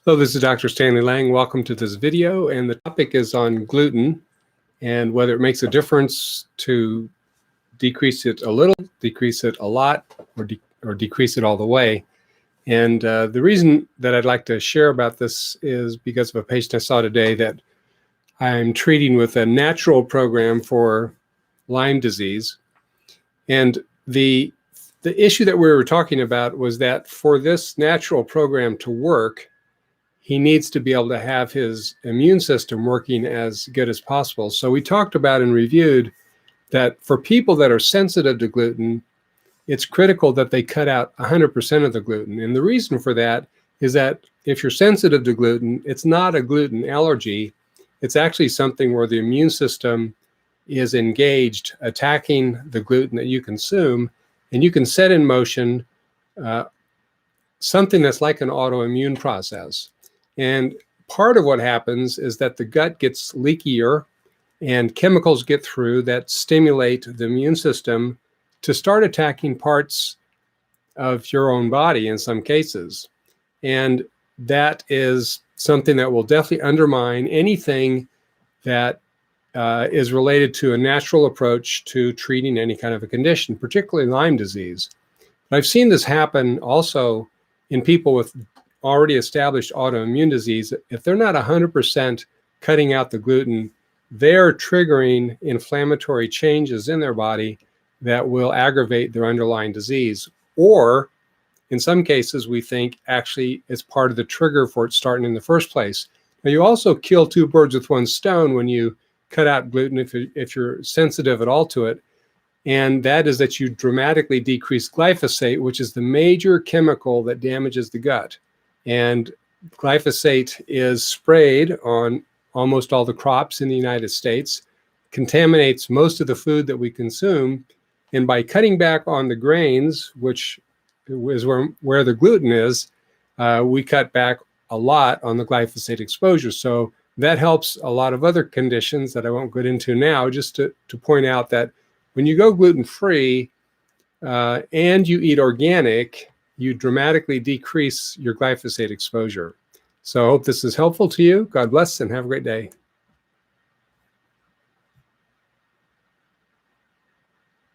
Hello, this is Dr. Stanley Lang. Welcome to this video, and the topic is on gluten and whether it makes a difference to decrease it a little, decrease it a lot, or decrease it all the way. And the reason that I'd like to share about this is because of a patient I saw today that I'm treating with a natural program for Lyme disease. And the issue that we were talking about was that for this natural program to work, he needs to be able to have his immune system working as good as possible. So we talked about and reviewed that for people that are sensitive to gluten, it's critical that they cut out 100% of the gluten. And the reason for that is that if you're sensitive to gluten, it's not a gluten allergy. It's actually something where the immune system is engaged attacking the gluten that you consume, and you can set in motion something that's like an autoimmune process. And part of what happens is that the gut gets leakier and chemicals get through that stimulate the immune system to start attacking parts of your own body in some cases. And that is something that will definitely undermine anything that is related to a natural approach to treating any kind of a condition, particularly Lyme disease. But I've seen this happen also in people with already established autoimmune disease. If they're not 100% cutting out the gluten, they're triggering inflammatory changes in their body that will aggravate their underlying disease. Or in some cases, we think actually it's part of the trigger for it starting in the first place. Now, you also kill two birds with one stone when you cut out gluten if you're sensitive at all to it. And that is that you dramatically decrease glyphosate, which is the major chemical that damages the gut. And glyphosate is sprayed on almost all the crops in the United States, contaminates most of the food that we consume. And by cutting back on the grains, which is where the gluten is, we cut back a lot on the glyphosate exposure. So that helps a lot of other conditions that I won't get into now, just to point out that when you go gluten-free and you eat organic, you dramatically decrease your glyphosate exposure. So I hope this is helpful to you. God bless and have a great day.